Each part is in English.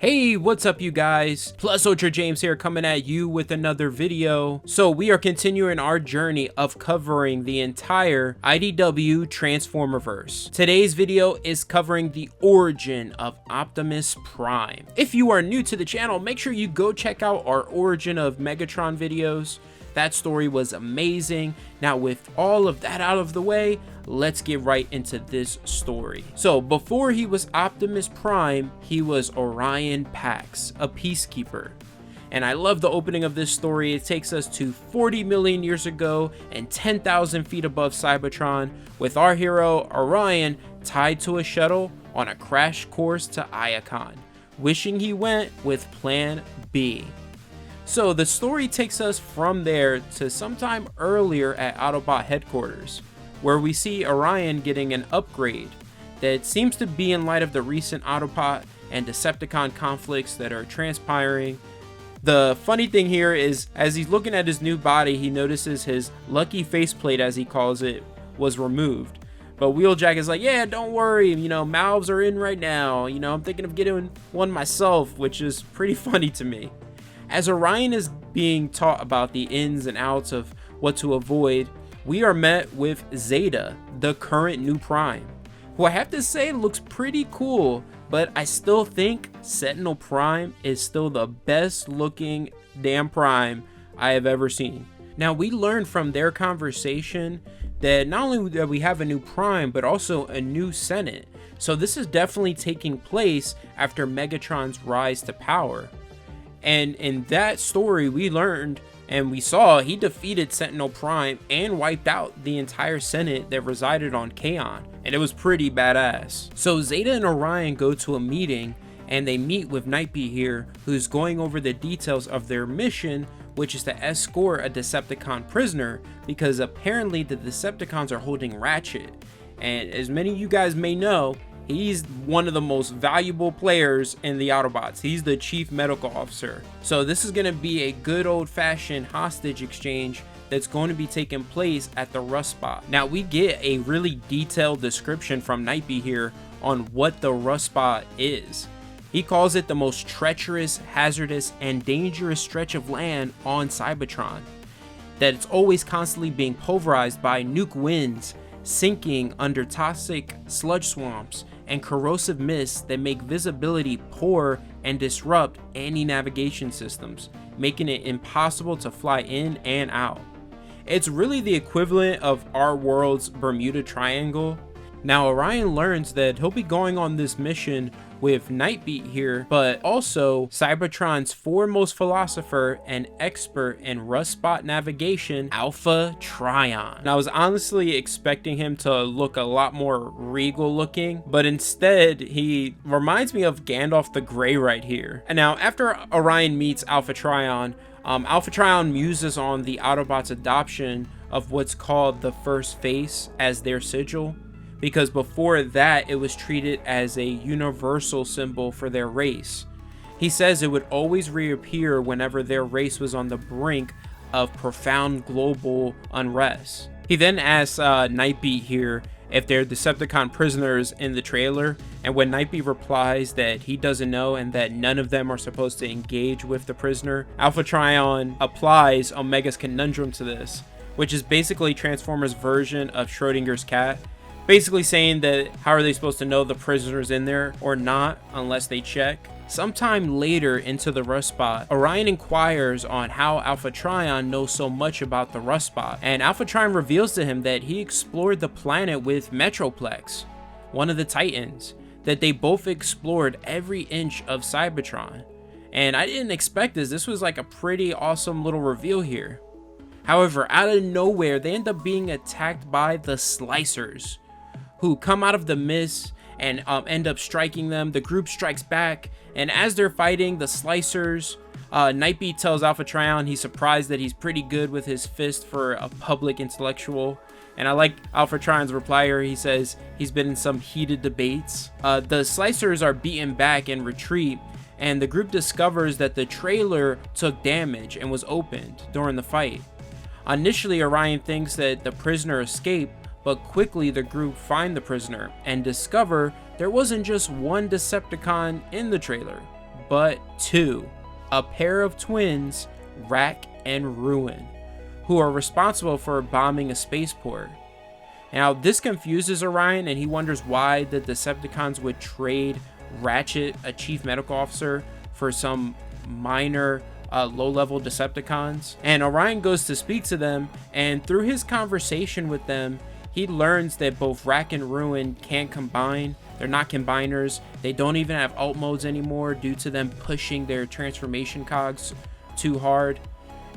Hey, what's up you guys? Plus Ultra James here coming at you with another video. So we are continuing our journey of covering the entire IDW Transformerverse. Today's video is covering the origin of Optimus Prime. If you are new to the channel, make sure you go check out our Origin of Megatron videos. That story was amazing. Now with all of that out of the way, let's get right into this story. So before he was Optimus Prime, he was Orion Pax, a peacekeeper. And I love the opening of this story. It takes us to 40 million years ago and 10,000 feet above Cybertron, with our hero Orion tied to a shuttle on a crash course to Iacon, wishing he went with Plan B. So the story takes us from there to sometime earlier at Autobot headquarters, where we see Orion getting an upgrade that seems to be in light of the recent Autobot and Decepticon conflicts that are transpiring. The funny thing here is, as he's looking at his new body, he notices his lucky faceplate, as he calls it, was removed. But Wheeljack is like, yeah, don't worry, you know, mouths are in right now. You know, I'm thinking of getting one myself, which is pretty funny to me. As Orion is being taught about the ins and outs of what to avoid, we are met with Zeta, the current new Prime, who I have to say looks pretty cool, but I still think Sentinel Prime is still the best looking damn Prime I have ever seen. Now we learned from their conversation that not only do we have a new Prime, but also a new Senate. So this is definitely taking place after Megatron's rise to power. And in that story, we learned and we saw he defeated Sentinel Prime and wiped out the entire Senate that resided on Kaon. And it was pretty badass. So Zeta and Orion go to a meeting and they meet with Nightbeat here, who's going over the details of their mission, which is to escort a Decepticon prisoner because apparently the Decepticons are holding Ratchet. And as many of you guys may know, he's one of the most valuable players in the Autobots. He's the chief medical officer. So this is going to be a good old-fashioned hostage exchange that's going to be taking place at the Rust Spot. Now we get a really detailed description from Nightbeat here on what the Rust Spot is. He calls it the most treacherous, hazardous, and dangerous stretch of land on Cybertron. That it's always constantly being pulverized by nuke winds, sinking under toxic sludge swamps, and corrosive mists that make visibility poor and disrupt any navigation systems, making it impossible to fly in and out. It's really the equivalent of our world's Bermuda Triangle. Now Orion learns that he'll be going on this mission with Nightbeat here, but also Cybertron's foremost philosopher and expert in Rust Spot navigation, Alpha Trion. And I was honestly expecting him to look a lot more regal looking, but instead he reminds me of Gandalf the Grey right here. And now after Orion meets Alpha Trion, Alpha Trion muses on the Autobots' adoption of what's called the First Face as their sigil, because before that it was treated as a universal symbol for their race. He says it would always reappear whenever their race was on the brink of profound global unrest. He then asks Nightbeat here if they're Decepticon prisoners in the trailer, and when Nightbeat replies that he doesn't know and that none of them are supposed to engage with the prisoner, Alpha Trion applies Omega's conundrum to this, which is basically Transformers' version of Schrodinger's cat. Basically saying that how are they supposed to know the prisoner's in there or not unless they check. Sometime later into the Rust Spot, Orion inquires on how Alpha Trion knows so much about the Rust Spot, and Alpha Trion reveals to him that he explored the planet with Metroplex, one of the Titans, that they both explored every inch of Cybertron. And I didn't expect this. This was like a pretty awesome little reveal here. However, out of nowhere, they end up being attacked by the Slicers, who come out of the mist and end up striking them. The group strikes back, and as they're fighting the Slicers, Nightbeat tells Alpha Trion he's surprised that he's pretty good with his fist for a public intellectual. And I like Alpha Trion's reply here. He says he's been in some heated debates. The Slicers are beaten back and retreat, and the group discovers that the trailer took damage and was opened during the fight. Initially, Orion thinks that the prisoner escaped, but quickly the group find the prisoner and discover there wasn't just one Decepticon in the trailer, but two, a pair of twins, Rack and Ruin, who are responsible for bombing a spaceport. Now, this confuses Orion, and he wonders why the Decepticons would trade Ratchet, a chief medical officer, for some minor low-level Decepticons. And Orion goes to speak to them, and through his conversation with them, he learns that both Rack and Ruin can't combine. They're not combiners. They don't even have alt modes anymore due to them pushing their transformation cogs too hard.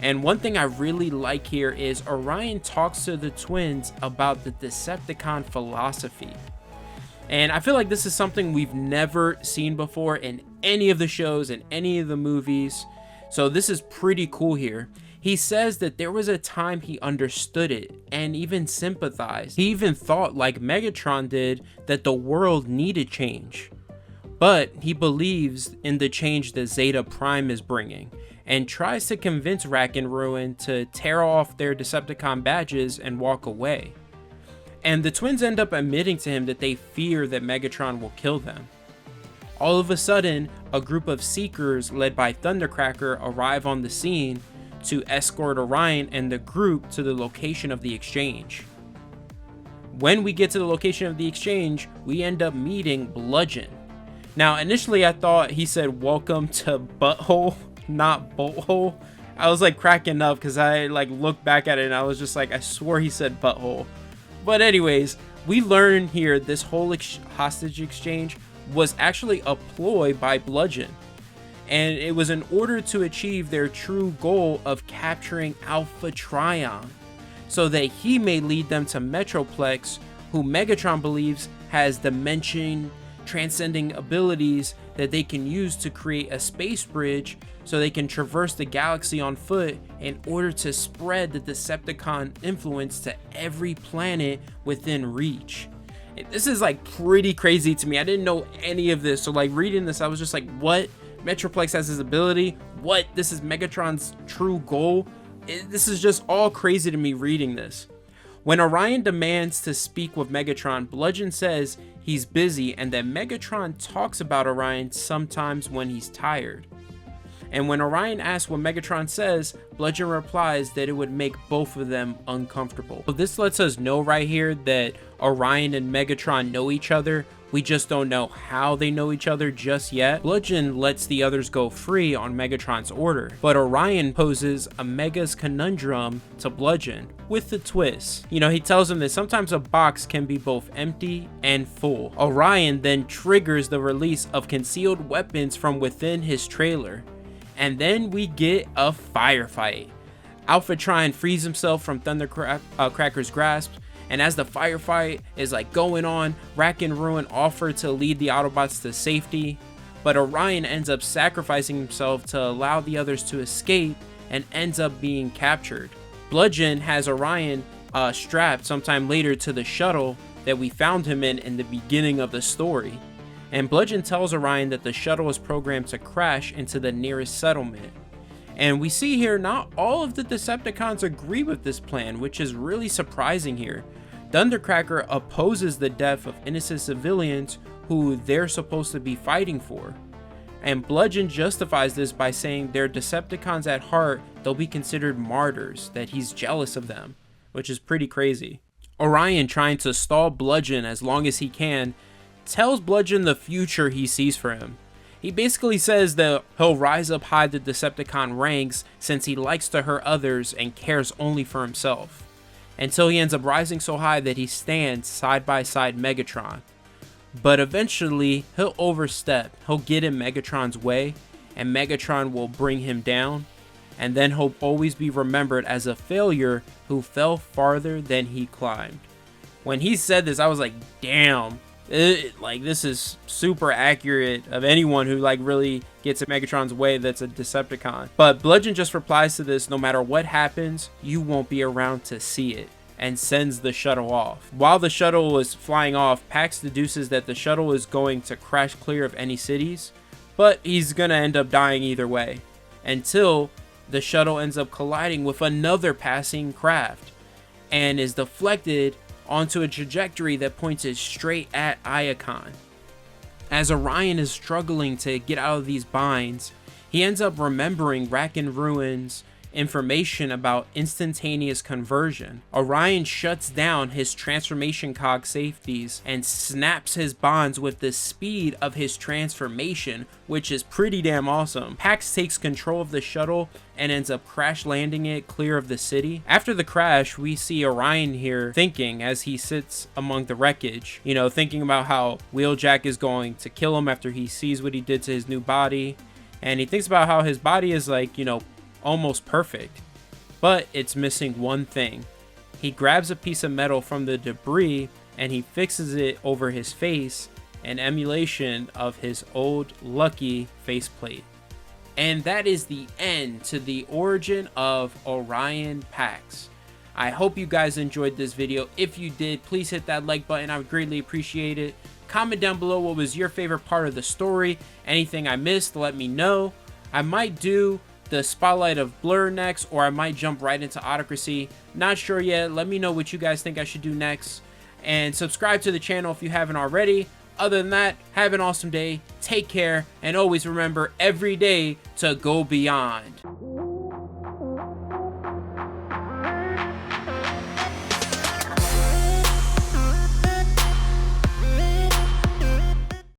And one thing I really like here is Orion talks to the twins about the Decepticon philosophy. And I feel like this is something we've never seen before in any of the shows, in any of the movies. So this is pretty cool here. He says that there was a time he understood it and even sympathized. He even thought, like Megatron did, that the world needed change. But he believes in the change that Zeta Prime is bringing, and tries to convince Rack and Ruin to tear off their Decepticon badges and walk away. And the twins end up admitting to him that they fear that Megatron will kill them. All of a sudden, a group of Seekers led by Thundercracker arrive on the scene to escort Orion and the group to the location of the exchange. When we get to the location of the exchange, we end up meeting Bludgeon. Now, initially I thought he said welcome to Butthole, not Bolthole. I was like cracking up because I like looked back at it and I was just like, I swore he said Butthole. But anyways, we learn here this whole hostage exchange was actually a ploy by Bludgeon. And it was in order to achieve their true goal of capturing Alpha Trion, so that he may lead them to Metroplex, who Megatron believes has dimension transcending abilities that they can use to create a space bridge so they can traverse the galaxy on foot in order to spread the Decepticon influence to every planet within reach. This is like pretty crazy to me. I didn't know any of this, so like reading this I was just like, what? Metroplex has his ability? What? This is Megatron's true goal? This is just all crazy to me reading this. When Orion demands to speak with Megatron, Bludgeon says he's busy and that Megatron talks about Orion sometimes when he's tired. And when Orion asks what Megatron says, Bludgeon replies that it would make both of them uncomfortable. So this lets us know right here that Orion and Megatron know each other. We just don't know how they know each other just yet. Bludgeon lets the others go free on Megatron's order, but Orion poses a Mega's conundrum to Bludgeon with the twist. You know, he tells him that sometimes a box can be both empty and full. Orion then triggers the release of concealed weapons from within his trailer. And then we get a firefight. Alpha Trion frees himself from Thundercracker's grasp, and as the firefight is like going on, Rack and Ruin offer to lead the Autobots to safety, but Orion ends up sacrificing himself to allow the others to escape and ends up being captured. Bludgeon has Orion strapped sometime later to the shuttle that we found him in the beginning of the story. And Bludgeon tells Orion that the shuttle is programmed to crash into the nearest settlement. And we see here not all of the Decepticons agree with this plan, which is really surprising here. Thundercracker opposes the death of innocent civilians who they're supposed to be fighting for. And Bludgeon justifies this by saying they're Decepticons at heart, they'll be considered martyrs, that he's jealous of them, which is pretty crazy. Orion, trying to stall Bludgeon as long as he can, tells Bludgeon the future he sees for him. He basically says that he'll rise up high the Decepticon ranks since he likes to hurt others and cares only for himself, until he ends up rising so high that he stands side by side Megatron. But eventually he'll overstep, he'll get in Megatron's way, and Megatron will bring him down, and then he'll always be remembered as a failure who fell farther than he climbed. When he said this, I was like, damn. This is super accurate of anyone who like really gets in Megatron's way that's a Decepticon. But Bludgeon just replies to this, no matter what happens, you won't be around to see it, and sends the shuttle off. While the shuttle is flying off, Pax deduces that the shuttle is going to crash clear of any cities, but he's gonna end up dying either way, until the shuttle ends up colliding with another passing craft, and is deflected onto a trajectory that points it straight at Iacon. As Orion is struggling to get out of these binds, he ends up remembering Rack and Ruin's information about instantaneous conversion. Orion shuts down his transformation cog safeties and snaps his bonds with the speed of his transformation, which is pretty damn awesome. Pax takes control of the shuttle and ends up crash landing it clear of the city. After the crash, we see Orion here thinking as he sits among the wreckage, you know, thinking about how Wheeljack is going to kill him after he sees what he did to his new body. And he thinks about how his body is like, you know, almost perfect, but it's missing one thing. He grabs a piece of metal from the debris and he fixes it over his face, an emulation of his old Lucky faceplate. And that is the end to the origin of Orion Pax. I hope you guys enjoyed this video. If you did, please hit that like button. I would greatly appreciate it. Comment down below what was your favorite part of the story. Anything I missed, let me know. I might do the Spotlight of Blur next, or I might jump right into Autocracy. Not sure yet. Let me know what you guys think I should do next. And subscribe to the channel if you haven't already. Other than that, have an awesome day. Take care. And always remember every day to go beyond.